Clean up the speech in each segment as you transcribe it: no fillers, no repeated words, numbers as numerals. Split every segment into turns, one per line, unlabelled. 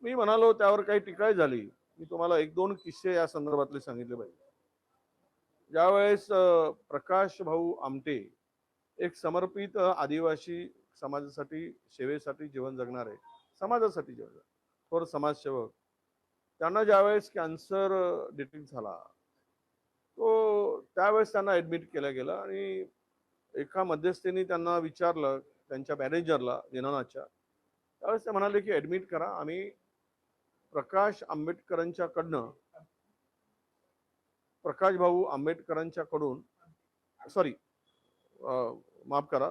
मी म्हणालो त्यावर काही टीका झाली. मी तुम्हाला एक दोन किस्से या संदर्भातले सांगितले पाहिजे. ज्यावेळेस प्रकाश भाऊ आमटे एक समर्पित आदिवासी समाजासाठी सेवेसाठी जीवन जगणारे, समाजासाठी जीवन थोर समाजसेवक, त्यांना ज्यावेळेस कॅन्सर डिटेक्ट झाला, तो त्यावेळेस त्यांना ऍडमिट केलं गेलं आणि एका मध्यस्थीने त्यांना विचारलं, त्यांच्या मॅनेजरला दिनानाथच्या, त्यावेळेस ते म्हणाले की ऍडमिट करा, आम्ही प्रकाश आंबेडकरांच्याकडनं, प्रकाश भाऊ आंबेडकरांच्याकडून, सॉरी माफ करा,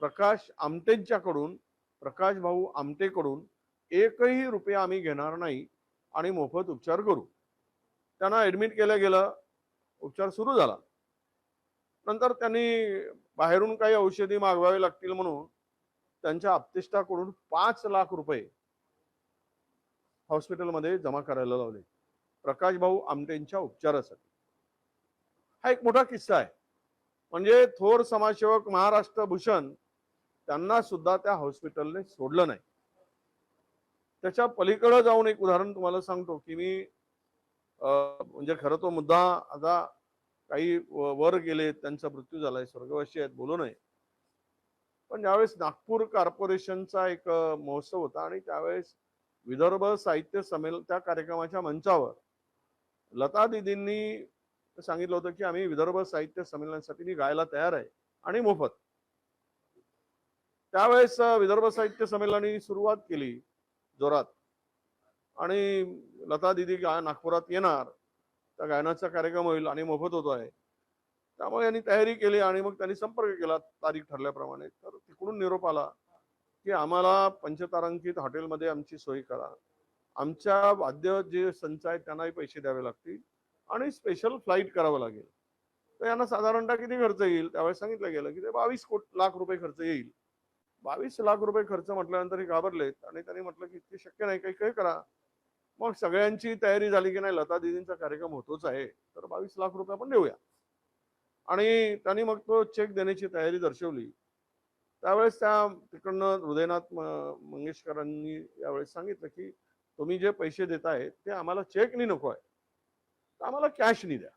प्रकाश आमटेंच्याकडून, प्रकाश भाऊ आमटेकडून एकही रुपया आम्ही घेणार नाही आणि मोफत उपचार करू. त्यांना ऍडमिट केलं गेलं, उपचार सुरू झाला. नंतर त्यांनी बाहेरून काही औषधी मागवावे लागतील म्हणून त्यांच्या आप्तेष्टाकडून 5 लाख रुपये हॉस्पिटलमध्ये जमा करायला लावले प्रकाश भाऊ आमटेंच्या उपचारासाठी. हा एक मोठा किस्सा आहे. म्हणजे थोर समाजसेवक महाराष्ट्र भूषण त्यांना सुद्धा त्या हॉस्पिटलने सोडलं नाही. त्याच्या पलीकडे जाऊन एक उदाहरण तुम्हाला सांगतो की मी म्हणजे खरं तो मुद्दा आता काही वर गेले, त्यांचा मृत्यू झालाय, स्वर्गवासी आहेत, बोलू नये. पण ज्यावेळेस नागपूर कॉर्पोरेशनचा एक महोत्सव होता आणि त्यावेळेस विदर्भ साहित्य संमेलन, त्या कार्यक्रमाच्या मंचावर लता दीदींनी सांगितलं होतं की आम्ही विदर्भ साहित्य संमेलनासाठी मी गायला तयार आहे आणि मोफत. त्यावेळेस विदर्भ साहित्य संमेलनाने सुरुवात केली जोरात आणि लता दीदी नागपुरात येणार, त्या गायनाचा कार्यक्रम होईल आणि मोफत होतो आहे, त्यामुळे यांनी तयारी केली आणि मग त्यांनी संपर्क केला तारीख ठरल्याप्रमाणे. तर तिकडून निरोप आला की आम्हाला पंचतारांकित हॉटेलमध्ये आमची सोय करा, आमच्या वाद्य जे संच आहेत त्यांनाही पैसे द्यावे लागतील आणि स्पेशल फ्लाईट करावं लागेल. तर यांना साधारणतः किती खर्च येईल त्यावेळेस सांगितलं गेलं की ते 22 लाख रुपये खर्च येईल. 22 लाख रुपये खर्च म्हटल्यानंतर हे घाबरलेत आणि त्यांनी म्हटलं की इतके शक्य नाही, काही काही करा. मग सगळ्यांची तयारी झाली की नाही, लता दीदींचा कार्यक्रम होतोच आहे तर 22 लाख रुपये आपण देऊया. आणि त्यांनी मग तो चेक देण्याची तयारी दर्शवली. त्यावेळेस त्या तिकडनं हृदयनाथ मंगेशकरांनी यावेळेस सांगितलं की तुम्ही जे पैसे देताय ते आम्हाला चेकनी नको आहे, तर आम्हाला कॅशनी द्या.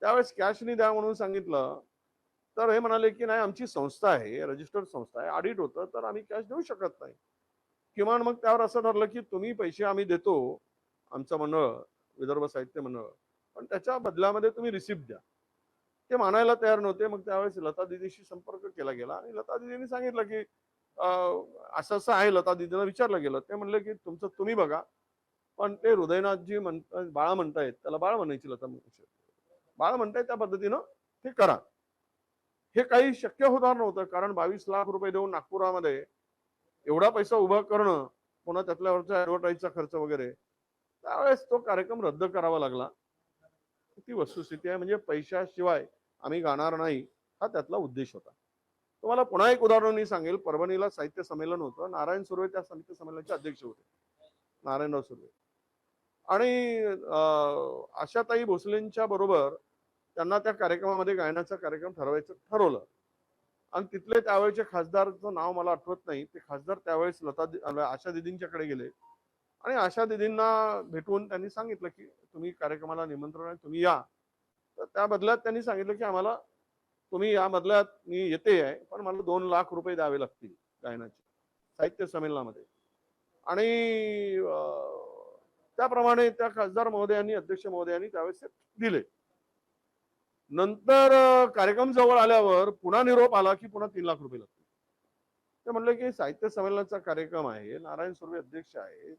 त्यावेळेस कॅशनी द्या म्हणून सांगितलं तर हे म्हणाले की नाही, आमची संस्था आहे, रजिस्टर्ड संस्था आहे, ऑडिट होतं, तर आम्ही कॅश देऊ शकत नाही. किमान मग त्यावर असं ठरलं की तुम्ही पैसे आम्ही देतो, आमचं मंडळ, विदर्भ साहित्य मंडळ, पण त्याच्या बदल्यामध्ये तुम्ही रिसिप्ट द्या. ते मानायला तयार नव्हते. मग त्यावेळेस लता दीदीशी संपर्क केला गेला आणि लता दीदींनी सांगितलं की असं असं आहे. लता दीदींना विचारलं गेलं, ते म्हणले की तुमचं तुम्ही बघा, पण ते हृदयनाथजी बाळा म्हणतायत, त्याला बाळ म्हणायची लता बाळ म्हणतायत, त्या पद्धतीनं ते करा. हे काही शक्य होणार नव्हतं, कारण 22 लाख रुपये देऊन नागपुरामध्ये एवढा पैसा उभा करणं, पुन्हा त्यातल्यावरचा ऍडव्हर्टाईजचा खर्च वगैरे, त्यावेळेस तो कार्यक्रम रद्द करावा लागला. ती वस्तुस्थिती आहे. म्हणजे पैशाशिवाय आम्ही गाणार नाही, हा त्यातला उद्देश होता. तुम्हाला पुन्हा एक उदाहरण मी सांगेल. परभणीला साहित्य संमेलन होतं, नारायण सुर्वे त्या साहित्य संमेलनाचे अध्यक्ष होते, नारायणराव सुर्वे. आणि आशाताई भोसलेंच्या बरोबर त्यांना त्या कार्यक्रमामध्ये गायनाचा कार्यक्रम ठरवायचं ठरवलं आणि तिथले त्यावेळेचे खासदारचं नाव मला आठवत नाही, ते खासदार त्यावेळेस आशा दिदींच्याकडे गेले आणि आशा दिदींना भेटून त्यांनी सांगितलं की तुम्ही कार्यक्रमाला निमंत्रण आहे, तुम्ही या. तर त्या बदल्यात त्यांनी सांगितलं की आम्हाला तुम्ही या बदल्यात, मी येते आहे, पण मला 2 लाख रुपये द्यावे लागतील गायनाचे साहित्य संमेलनामध्ये. आणि त्याप्रमाणे त्या खासदार महोदयांनी, अध्यक्ष महोदयांनी त्यावेळेस दिले. नंतर कार्यक्रम जवळ आल्यावर पुन्हा निरोप आला की पुन्हा 3 लाख रुपये लागतील. ते म्हणले की साहित्य संमेलनाचा कार्यक्रम आहे, नारायण सुर्वे अध्यक्ष आहे,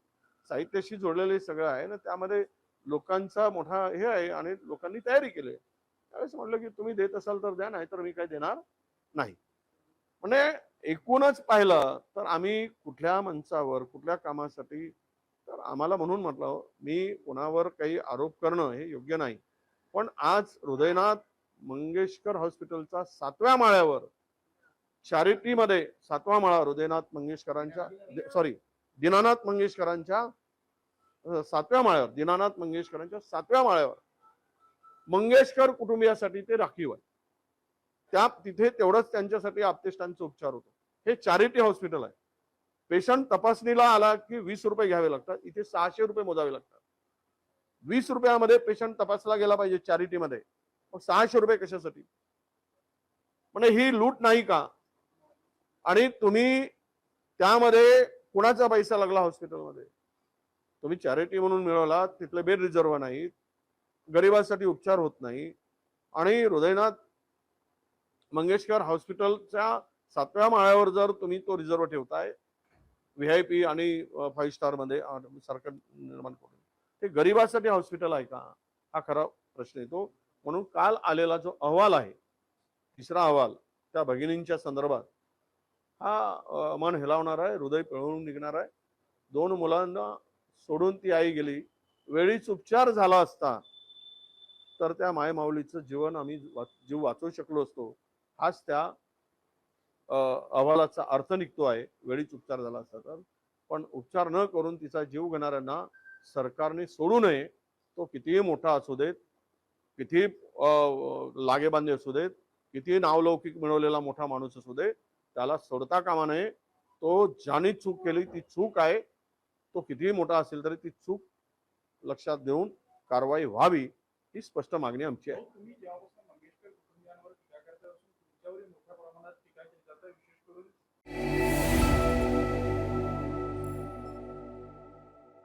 साहित्याशी जोडलेले सगळं आहे ना, त्यामध्ये लोकांचा मोठा हे आहे आणि लोकांनी तयारी केली. त्यावेळेस म्हटलं की तुम्ही देत असाल तर द्या, नाही तर मी काही देणार नाही. म्हणजे एकूणच पाहिलं तर आम्ही कुठल्या मंचावर, कुठल्या कामासाठी, तर आम्हाला, म्हणून म्हटलं मी कोणावर काही आरोप करणं हे योग्य नाही. पण आज हृदयनाथ मंगेशकर हॉस्पिटलचा 7व्या माळ्यावर चॅरिटीमध्ये, 7वा माळा हृदयनाथ मंगेशकरांच्या, सॉरी दीनानाथ मंगेशकरांच्या 7व्या माळ्यावर, दीनानाथ मंगेशकरांच्या 7व्या माळ्यावर मंगेशकर कुटुंबियासाठी ते राखीव आहे. त्या तिथे तेवढंच त्यांच्यासाठी आप्तेष्टांचा उपचार होतो. हे चॅरिटी हॉस्पिटल आहे, पेशंट तपासणीला आला की 20 रुपये घ्यावे लागतात, इथे 600 रुपये मोजावे लागतात. 20 रुपयामध्ये पेशंट तपासला गेला पाहिजे चॅरिटीमध्ये, मग 600 रुपये कशासाठी? म्हणजे ही लूट नाही का? आणि तुम्ही त्यामध्ये कुणाचा पैसा लागला हॉस्पिटलमध्ये? तुम्ही चॅरिटी म्हणून मिळवला, तिथले बेड रिझर्व नाही, गरिबांसाठी उपचार होत नाही. आणि हृदयनाथ मंगेशकर हॉस्पिटलच्या 7व्या माळ्यावर जर तुम्ही तो रिझर्व ठेवताय VIP आणि 5 स्टार मध्ये सरकार निर्माण करून, ते गरिबांसाठी हॉस्पिटल आहे का? हा खरा प्रश्न येतो. म्हणून काल आलेला जो अहवाल आहे, तिसरा अहवाल त्या भगिनींच्या संदर्भात, हा मन हेलावणार आहे, हृदय पिळवून निघणार आहे. 2 मुलांना सोडून ती आई गेली. वेळीच उपचार झाला असता तर त्या मायमाऊलीचं जीवन आम्ही जीव वाचवू शकलो असतो. हाच त्या अहवालाचा अर्थ निघतो आहे. वेळीच उपचार झाला असता तर. पण उपचार न करून तिचा जीव घेणाऱ्यांना सरकारने सोडू नये. तो कितीही मोठा असू देत, किती लागेबांधे असू देत, किती नावलौकिक मिळवलेला मोठा माणूस असू दे, त्याला सोडता कामा नये. तो ज्याने चूक केली ती चूक आहे. तो कितीही मोठा असेल तरी ती चूक लक्षात घेऊन कारवाई व्हावी, ही स्पष्ट मागणी आमची आहे.